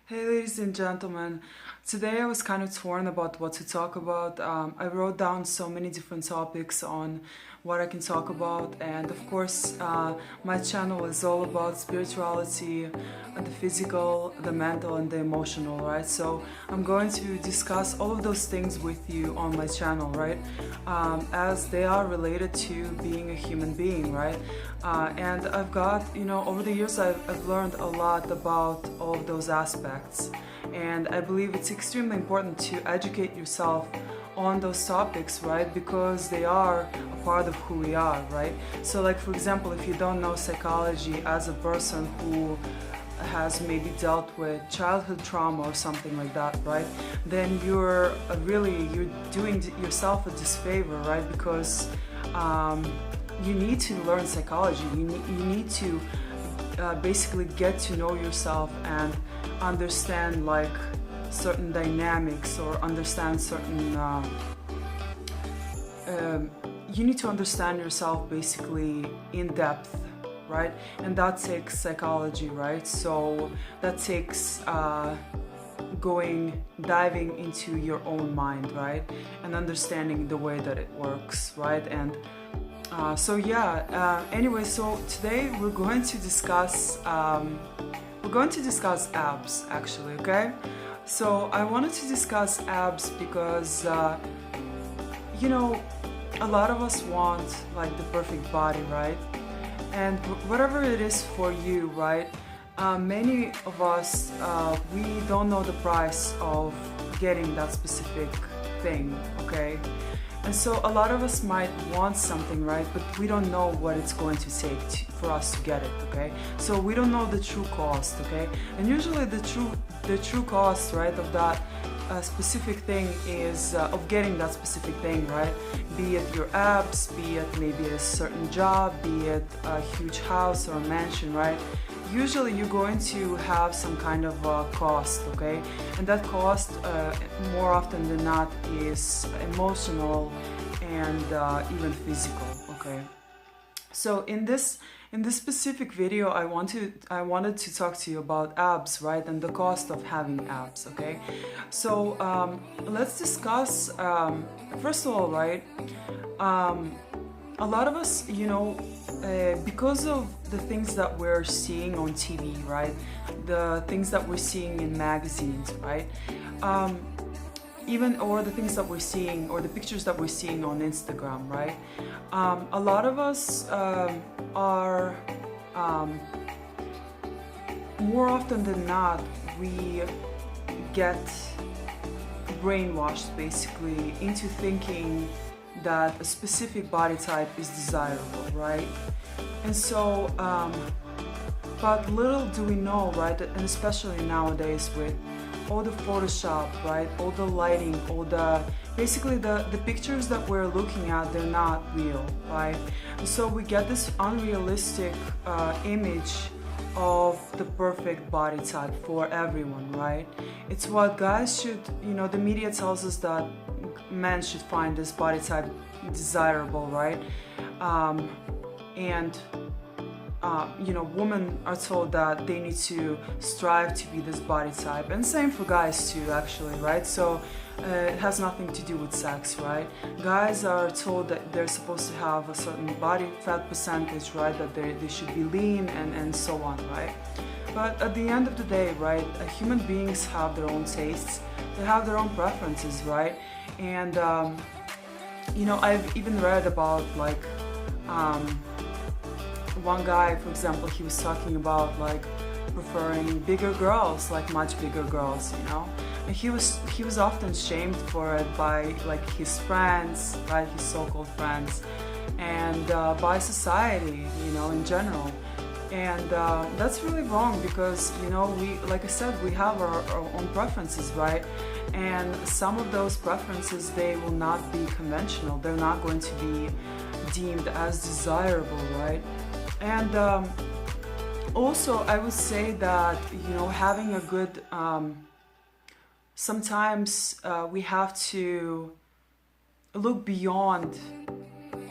Hey ladies and gentlemen, today I was kind of torn about what to talk about. I wrote down so many different topics on what I can talk about, and of course my channel is all about spirituality, the physical, the mental and the emotional, right? So I'm going to discuss all of those things with you on my channel, right? As they are related to being a human being, right? And I've got, over the years I've learned a lot about all of those aspects, and I believe it's extremely important to educate yourself on those topics, right? Because they are a part of who we are, right? So like, for example, if you don't know psychology as a person who has maybe dealt with childhood trauma or something like that, right? Then you're doing yourself a disfavor, right? Because you need to learn psychology. You need to basically get to know yourself and understand like certain dynamics, or understand certain you need to understand yourself basically in depth, right? And that takes psychology, right? So that takes diving into your own mind, right? And understanding the way that it works, right? And anyway, so today we're going to discuss abs, actually, okay? So I wanted to discuss abs because a lot of us want like the perfect body, right? And whatever it is for you, right? Many of us, we don't know the price of getting that specific thing, okay? And so a lot of us might want something, right? But we don't know what it's going to take for us to get it, okay? So we don't know the true cost, okay? And usually the true cost, right, of that specific thing is of getting that specific thing, right? Be it your abs, be it maybe a certain job, be it a huge house or a mansion, right? Usually you're going to have some kind of cost, okay? And that cost, more often than not, is emotional and even physical, okay? So in this specific video, I wanted to talk to you about abs, right? And the cost of having abs, okay? So let's discuss, first of all, right? A lot of us, because of the things that we're seeing on TV, right? The things that we're seeing in magazines, right? Or the things that we're seeing, or the pictures that we're seeing on Instagram, right? A lot of us are, more often than not, we get brainwashed basically into thinking that a specific body type is desirable, right? And so, but little do we know, right? And especially nowadays with all the Photoshop, right? All the lighting, basically the pictures that we're looking at, they're not real, right? And so we get this unrealistic image of the perfect body type for everyone, right? It's what guys should, the media tells us that men should find this body type desirable, right? Women are told that they need to strive to be this body type, and same for guys too, actually, right? So it has nothing to do with sex, right? Guys are told that they're supposed to have a certain body fat percentage, right? That they should be lean and so on, right? But at the end of the day, right, human beings have their own tastes, they have their own preferences, right? And I've even read about like one guy, for example, he was talking about like preferring bigger girls, like much bigger girls, and he was often shamed for it by like his friends, right, his so-called friends, and by society, in general. And that's really wrong, because like I said, we have our own preferences, right? And some of those preferences, they will not be conventional, they're not going to be deemed as desirable, right? And also I would say that having a good sometimes we have to look beyond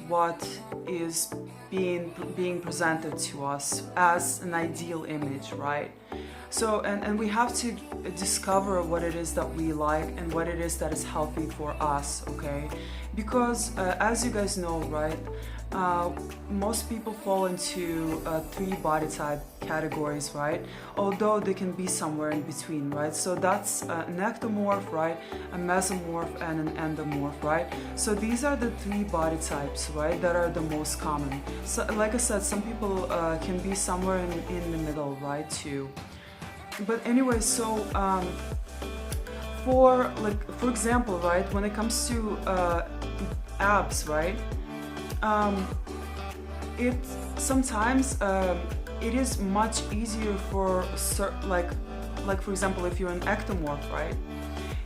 what is being presented to us as an ideal image, right? So and we have to discover what it is that we like and what it is that is healthy for us, okay? Because as you guys know, right, most people fall into three body type categories, right? Although they can be somewhere in between, right? So that's an ectomorph, right? A mesomorph and an endomorph, right? So these are the three body types, right, that are the most common. So like I said, some people can be somewhere in the middle, right, too. But anyway, so for example, right, when it comes to abs, right, it sometimes it is much easier for like for example, if you're an ectomorph, right,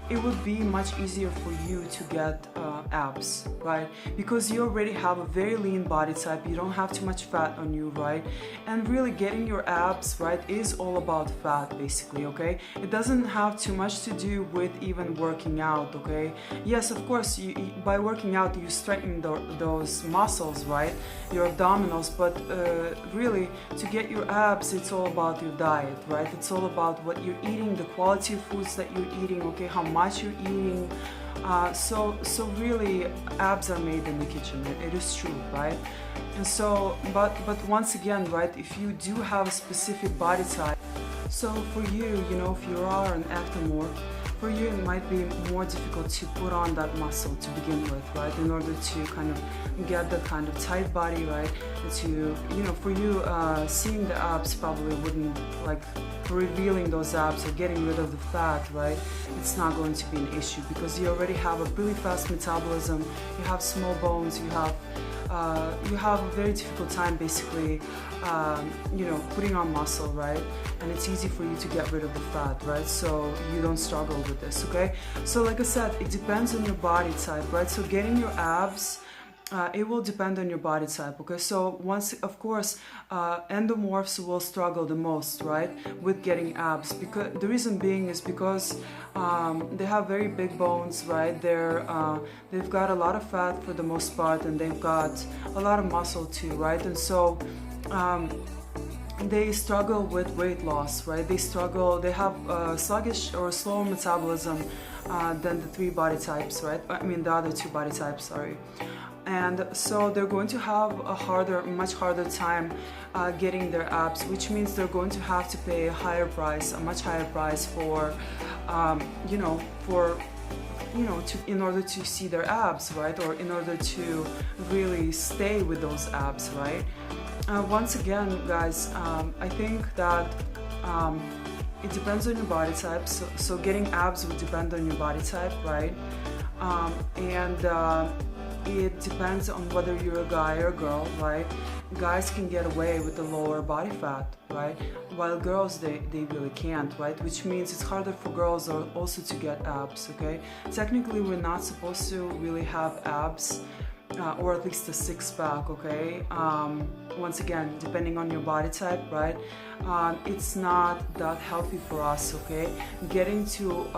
it would be much easier for you to get abs, right? Because you already have a very lean body type, you don't have too much fat on you, right? And really getting your abs, right, is all about fat, basically, okay? It doesn't have too much to do with even working out, okay? Yes, of course, by working out, you strengthen those muscles, right? Your abdominals, but really, to get your abs, it's all about your diet, right? It's all about what you're eating, the quality of foods that you're eating, okay? How much you're eating. So really, abs are made in the kitchen. It is true, right? And so, but once again, right, if you do have a specific body type, so for you, you know, if you are an ectomorph, for you it might be more difficult to put on that muscle to begin with, right? In order to kind of get that kind of tight body, right? To, you know, for you, seeing the abs probably wouldn't, like, revealing those abs or getting rid of the fat, right? It's not going to be an issue because you already have a really fast metabolism, you have small bones, you have a very difficult time basically, you know, putting on muscle, right? And it's easy for you to get rid of the fat, right? So you don't struggle with this, okay? So like I said, it depends on your body type, right? So getting your abs, it will depend on your body type, okay? So once, of course, endomorphs will struggle the most, right, with getting abs, because the reason being is because they have very big bones, right? They've got a lot of fat for the most part, and they've got a lot of muscle too, right? And so they struggle with weight loss, right? They have sluggish or slower metabolism than the three body types, right? I mean, the other two body types, sorry. And so they're going to have a much harder time getting their abs, which means they're going to have to pay a higher price, a much higher price for, in order to see their abs, right? Or in order to really stay with those abs, right? Once again, guys, I think that it depends on your body type. So getting abs would depend on your body type, right? It depends on whether you're a guy or a girl, right? Guys can get away with the lower body fat, right? While girls, they really can't, right? Which means it's harder for girls also to get abs, okay? Technically, we're not supposed to really have abs, or at least a six-pack, okay? Once again, depending on your body type, right? It's not that healthy for us, okay? Getting to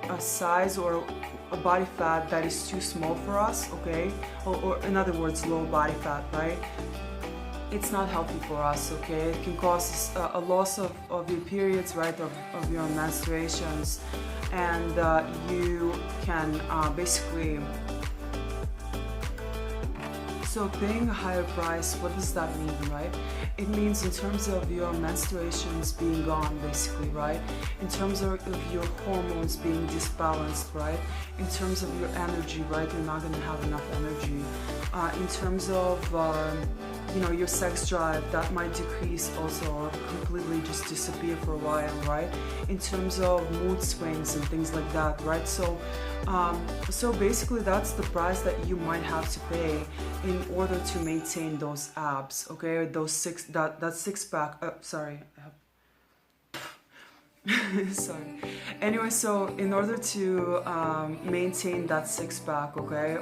a size or a body fat that is too small for us, okay, or in other words, low body fat, right? It's not healthy for us, okay? It can cause a loss of your periods, right, of your menstruations, and you can basically, so paying a higher price, what does that mean, right? It means in terms of your menstruations being gone, basically, right? In terms of your hormones being disbalanced, right? In terms of your energy, right? You're not going to have enough energy. In terms of, your sex drive, that might decrease also, or completely just disappear for a while, right? In terms of mood swings and things like that, right? So basically that's the price that you might have to pay in order to maintain those abs, okay? Those that six pack, sorry. Sorry. Anyway, so in order to maintain that six pack, okay?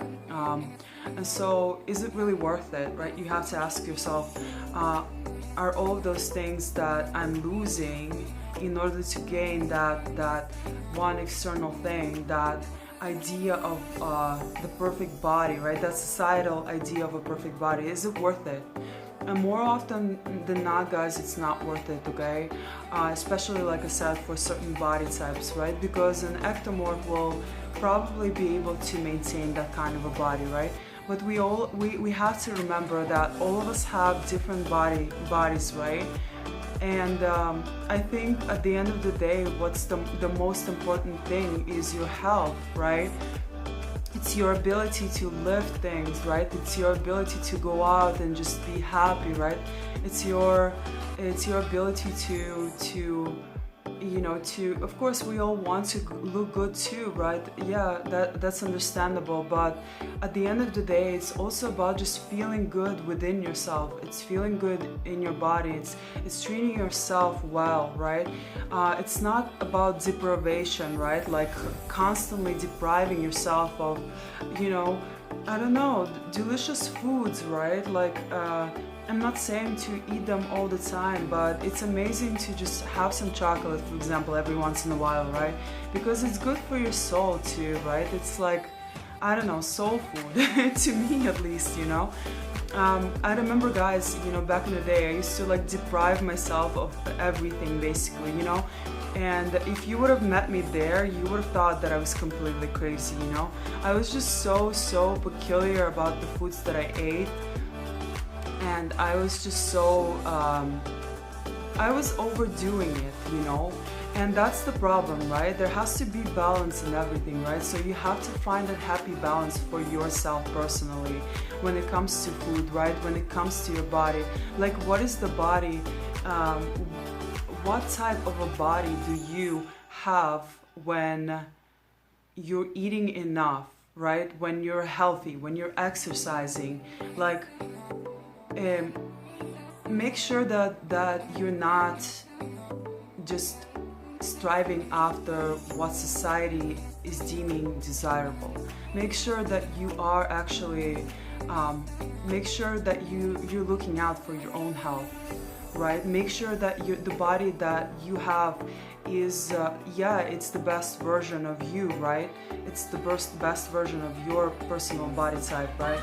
And so is it really worth it, right? You have to ask yourself, are all of those things that I'm losing in order to gain that one external thing, that idea of the perfect body, right? That societal idea of a perfect body, is it worth it? And more often than not, guys, it's not worth it, okay? Especially, like I said, for certain body types, right? Because an ectomorph will probably be able to maintain that kind of a body, right? But we have to remember that all of us have different bodies, right? And I think at the end of the day, what's the most important thing is your health, right? It's your ability to lift things, right? It's your ability to go out and just be happy, right? It's your ability to you know, of course we all want to look good too, right? Yeah, that's understandable, but at the end of the day, it's also about just feeling good within yourself. It's feeling good in your body. It's treating yourself well, right? It's not about deprivation, right? Like constantly depriving yourself of, you know, I don't know, delicious foods, right? Like I'm not saying to eat them all the time, but it's amazing to just have some chocolate, for example, every once in a while, right? Because it's good for your soul too, right? It's like, I don't know, soul food, to me at least, you know? I remember, guys, you know, back in the day, I used to like deprive myself of everything, basically, you know? And if you would have met me there, you would have thought that I was completely crazy, you know? I was just so peculiar about the foods that I ate. And I was just so, I was overdoing it, you know? And that's the problem, right? There has to be balance in everything, right? So you have to find that happy balance for yourself personally when it comes to food, right? When it comes to your body. Like, what is the body, what type of a body do you have when you're eating enough, right? When you're healthy, when you're exercising, like, make sure that you're not just striving after what society is deeming desirable. Make sure that you are actually, make sure that you're looking out for your own health, right? Make sure that the body that you have is, yeah, it's the best version of you, right? It's the best version of your personal body type, right?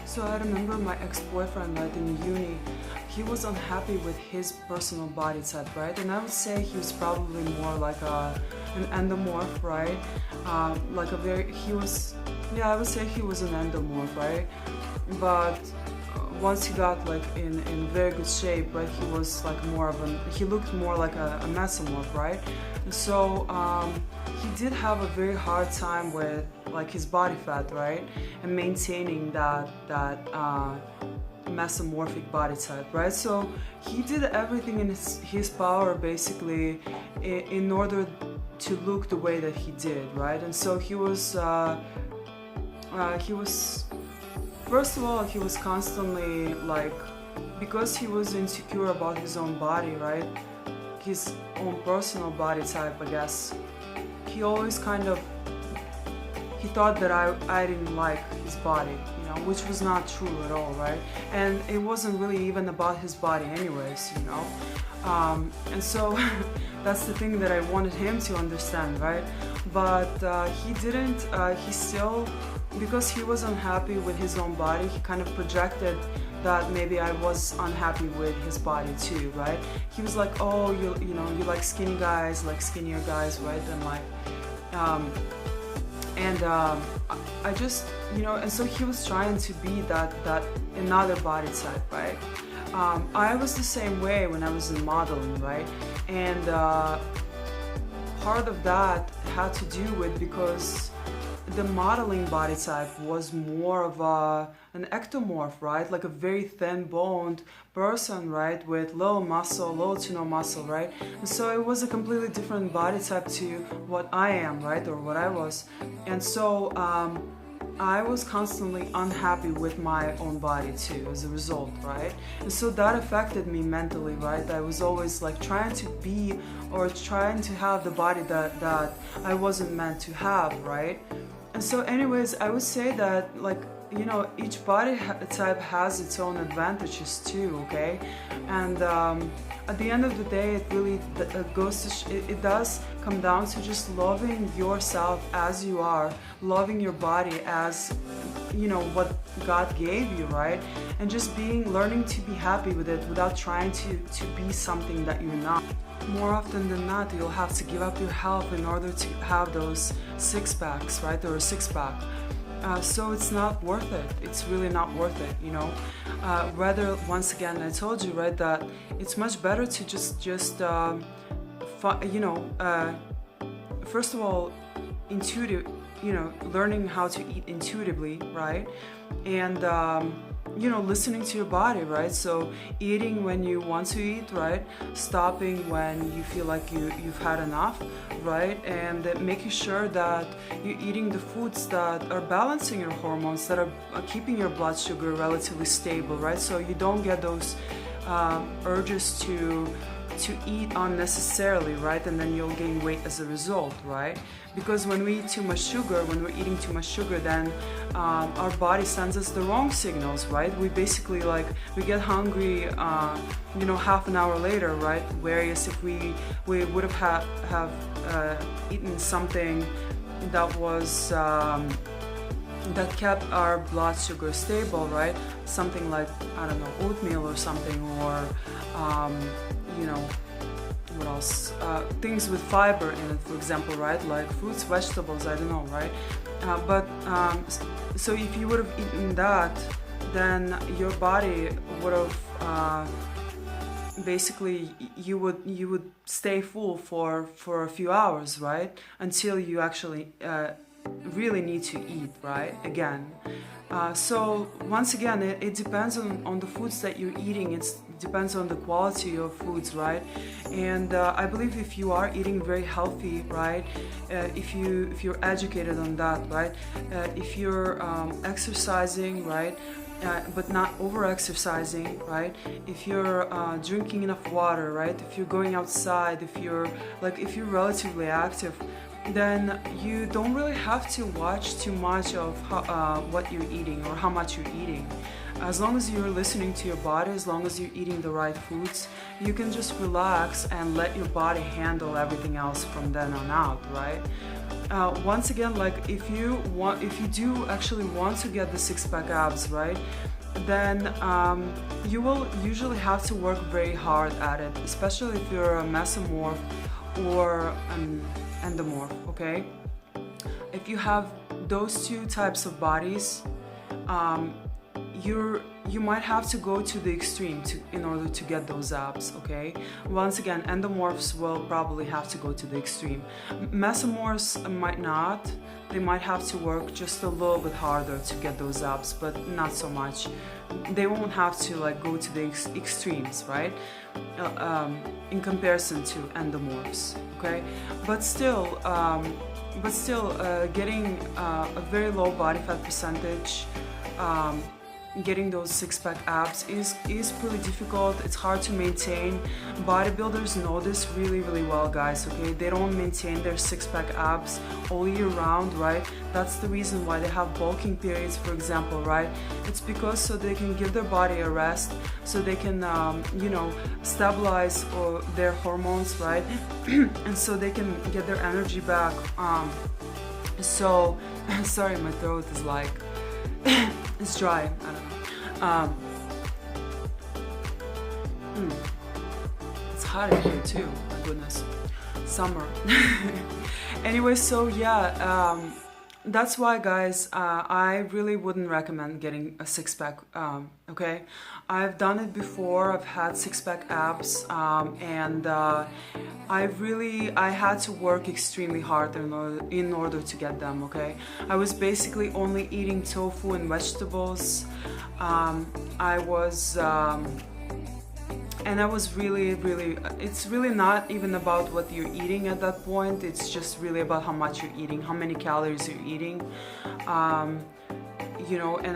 So I remember my ex-boyfriend, right, in uni, he was unhappy with his personal body type, right? And I would say he was probably more like an endomorph, right? Like a very, I would say he was an endomorph, right? But once he got like in very good shape, right, he was like he looked more like a mesomorph, right? And so he did have a very hard time with like his body fat, right, and maintaining that mesomorphic body type, right? So he did everything in his power, basically, in order to look the way that he did, right? And so he was first of all, he was constantly like, because he was insecure about his own body, right, his own personal body type, I guess, he always kind of, he thought that I didn't like his body, you know, which was not true at all, right? And it wasn't really even about his body anyways, you know? And so that's the thing that I wanted him to understand, right? But he didn't, he still, because he was unhappy with his own body, he kind of projected that maybe I was unhappy with his body too, right? He was like, oh, you know, you like skinny guys, like skinnier guys, right? And like, I just, you know, and so he was trying to be that another body type, right? I was the same way when I was in modeling, right? And part of that had to do with because the modeling body type was more of an ectomorph, right? Like a very thin-boned person, right? With little muscle, little to no muscle, right? And so it was a completely different body type to what I am, right? Or what I was. And so I was constantly unhappy with my own body too, as a result, right? And so that affected me mentally, right? I was always like trying to be or trying to have the body that I wasn't meant to have, right? And so anyways, I would say that, like, you know, each body type has its own advantages too, okay? And at the end of the day, it really goes to, it does come down to just loving yourself as you are, loving your body as what God gave you, right? And just learning to be happy with it without trying to be something that you're not. More often than not, you'll have to give up your health in order to have those six packs, right? Or a six pack. So it's not worth it. It's really not worth it, Rather, once again, I told you, right, that it's much better to just first of all, learning how to eat intuitively, right? And listening to your body, right? So eating when you want to eat, right? Stopping when you feel like you've had enough, right? And making sure that you're eating the foods that are balancing your hormones, that are keeping your blood sugar relatively stable, right? So you don't get those urges to eat unnecessarily, right? And then you'll gain weight as a result, right? Because when we eat too much sugar, when we're eating too much sugar, then our body sends us the wrong signals, right? We basically we get hungry, half an hour later, right? Whereas if we would have eaten something that was that kept our blood sugar stable, right? Something like, I don't know, oatmeal or something, or what else? Things with fiber in it, for example, right? Like fruits, vegetables, I don't know, right? So if you would have eaten that, then your body would have basically you would stay full for a few hours, right? Until you actually really need to eat, right? Again. So once again, it depends on the foods that you're eating. It depends on the quality of foods, right? And I believe if you are eating very healthy, right? If you're educated on that, right? If you're exercising, right? But not over-exercising, right? If you're drinking enough water, right? If you're going outside, if you're relatively active, then you don't really have to watch too much of what you're eating or how much you're eating. As long as you're listening to your body, as long as you're eating the right foods, you can just relax and let your body handle everything else from then on out, right? Once again, if you do actually want to get the six-pack abs, right, then you will usually have to work very hard at it, especially if you're a mesomorph or an endomorph, okay? If you have those two types of bodies, you might have to go to the extreme in order to get those abs, okay? Once again, endomorphs will probably have to go to the extreme. Mesomorphs might not. They might have to work just a little bit harder to get those abs, but not so much. They won't have to go to the extremes, right? In comparison to endomorphs, okay? But still, getting a very low body fat percentage, getting those six-pack abs is pretty difficult. It's hard to maintain. Bodybuilders know this really, really well, guys, okay? They don't maintain their six-pack abs all year round, right? That's the reason why they have bulking periods, for example, right? It's because so they can give their body a rest, so they can, stabilize their hormones, right? And so they can get their energy back. Sorry, my throat is it's dry, I don't know. It's hot in here too, my goodness. Summer. Anyway, so yeah, that's why, guys, I really wouldn't recommend getting a six-pack, okay? I've done it before. I've had six-pack abs, and I had to work extremely hard in order to get them, okay? I was basically only eating tofu and vegetables. And I was really, it's really not even about what you're eating at that point. It's just really about how much you're eating, how many calories you're eating. And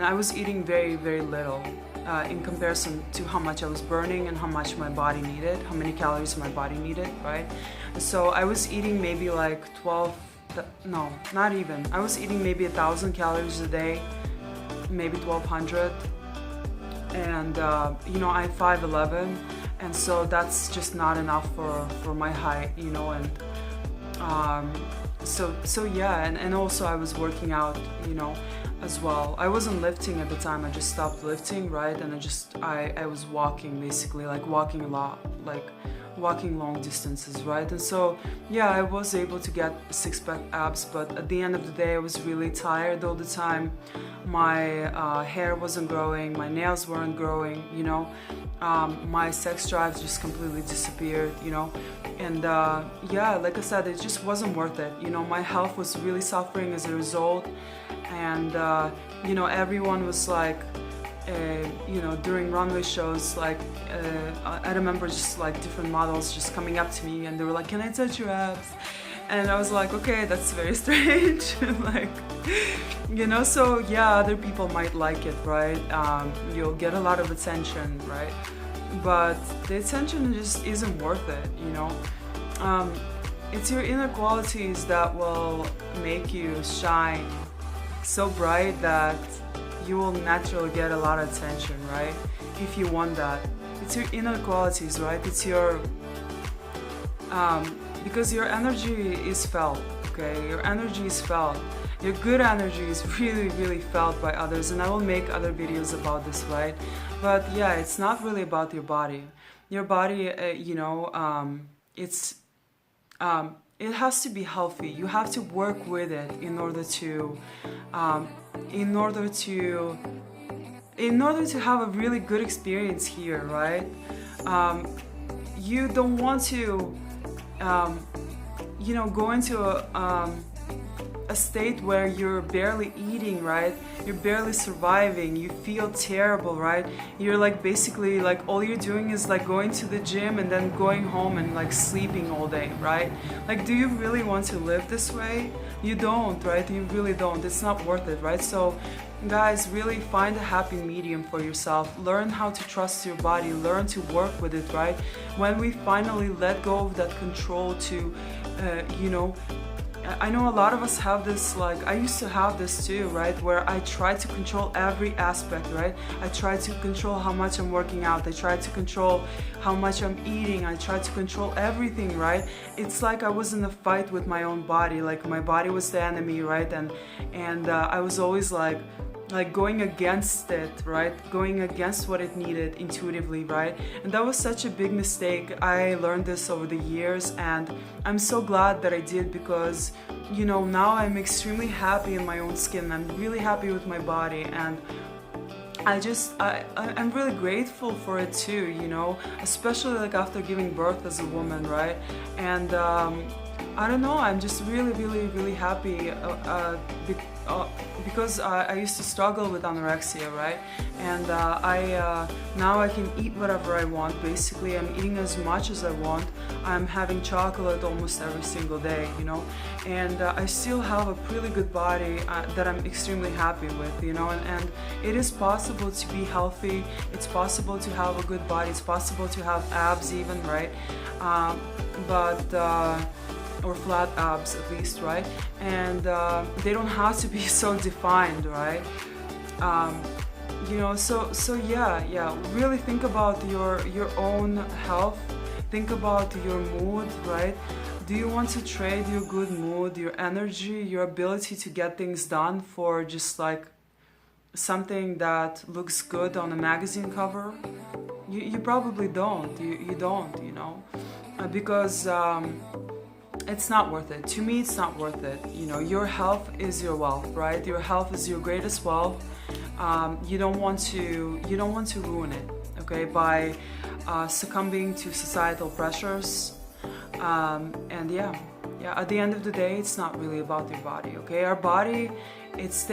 I was eating very, very little in comparison to how much I was burning and how much my body needed, how many calories my body needed, right? So I was eating maybe 12, no, not even. I was eating maybe 1,000 calories a day, maybe 1,200. And I'm 5'11", and so that's just not enough for my height, and so yeah, and also I was working out, as well. I wasn't lifting at the time, I just stopped lifting, right? And I was walking, basically, like walking a lot, like walking long distances, right? And so yeah, I was able to get six-pack abs, but at the end of the day I was really tired all the time. My hair wasn't growing, my nails weren't growing, you know. My sex drive just completely disappeared, you know. And yeah, like I said, it just wasn't worth it, you know. My health was really suffering as a result. And you know, everyone was like, you know, during runway shows, like I remember just like different models just coming up to me and they were like, "Can I touch your abs?" And I was like, okay, that's very strange. Like, you know, so yeah, other people might like it, right? You'll get a lot of attention, right? But the attention just isn't worth it, you know. It's your inner qualities that will make you shine so bright that you will naturally get a lot of attention, right? If you want that. It's your inner qualities, right? It's your because your energy is felt, okay? Your energy is felt. Your good energy is really, really felt by others, and I will make other videos about this, right? But yeah, it's not really about your body. Your body, you know, it has to be healthy. You have to work with it in order to have a really good experience here, right? You don't want to you know, go into a state where you're barely eating, right? You're barely surviving, you feel terrible, right? You're like basically like all you're doing is like going to the gym and then going home and like sleeping all day, right? Like, do you really want to live this way? You don't, right? You really don't. It's not worth it, right? So guys, really find a happy medium for yourself. Learn how to trust your body, learn to work with it, right? When we finally let go of that control to you know, I know a lot of us have this, like I used to have this too, right? Where I try to control every aspect, right? I try to control how much I'm working out. I try to control how much I'm eating. I try to control everything, right? It's like I was in a fight with my own body. Like my body was the enemy, right? And I was always like going against it, right? Going against what it needed intuitively, right? And that was such a big mistake. I learned this over the years, and I'm so glad that I did, because, you know, now I'm extremely happy in my own skin. I'm really happy with my body, and I'm really grateful for it too, you know, especially like after giving birth as a woman, right? And I don't know, I'm just really, really, really happy because I used to struggle with anorexia, right? And now I can eat whatever I want. Basically, I'm eating as much as I want. I'm having chocolate almost every single day, you know, and I still have a really good body that I'm extremely happy with, you know, and it is possible to be healthy. It's possible to have a good body. It's possible to have abs even, right? Or flat abs at least, right? And they don't have to be so defined, right? You know, so yeah, really think about your own health. Think about your mood, right? Do you want to trade your good mood, your energy, your ability to get things done for just like something that looks good on a magazine cover? You probably don't. You don't, you know, because it's not worth it. To me, it's not worth it. You know, your health is your wealth, right? Your health is your greatest wealth. You don't want to ruin it, okay, by succumbing to societal pressures. And yeah, at the end of the day, it's not really about your body, okay? Our body, it's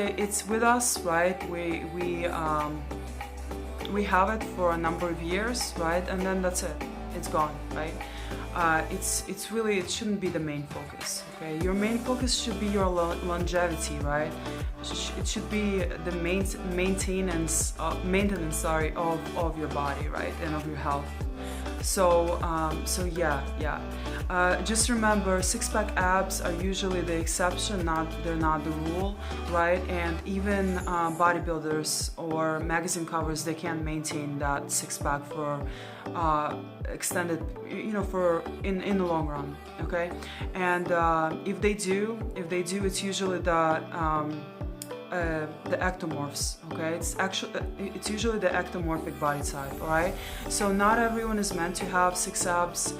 with us, right? We have it for a number of years, right? And then that's it. It's gone, right? It's really, it shouldn't be the main focus, okay? Your main focus should be your longevity, right? It should be the maintenance, of your body, right? And of your health. So yeah. Just remember, six-pack abs are usually the exception, they're not the rule, right? And even bodybuilders or magazine covers, they can't maintain that six-pack for extended, you know, for in the long run, okay? And if they do, it's usually that the ectomorphs, okay? It's usually the ectomorphic body type, all right? So not everyone is meant to have 6 abs.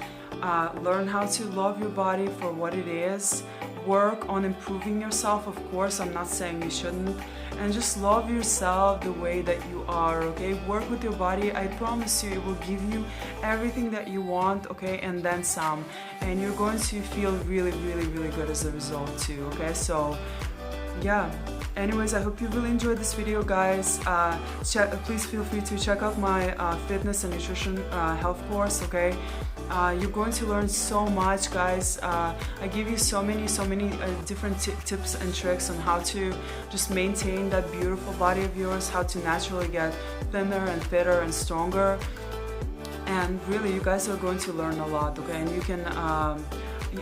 Learn how to love your body for what it is. Work on improving yourself, of course. I'm not saying you shouldn't. And just love yourself the way that you are, okay? Work with your body. I promise you it will give you everything that you want, okay? And then some. And you're going to feel really, really, really good as a result too, okay? So yeah, anyways, I hope you really enjoyed this video, guys. Please feel free to check out my fitness and nutrition health course, okay? You're going to learn so much, guys. I give you so many different tips and tricks on how to just maintain that beautiful body of yours, how to naturally get thinner and fitter and stronger. And really, you guys are going to learn a lot, okay? And you can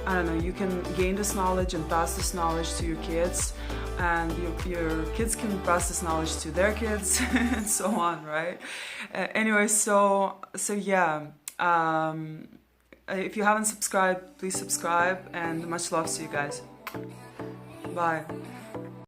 I don't know, you can gain this knowledge and pass this knowledge to your kids, and your kids can pass this knowledge to their kids and so on, right? Anyway, so yeah, if you haven't subscribed, please subscribe, and much love to you guys. Bye.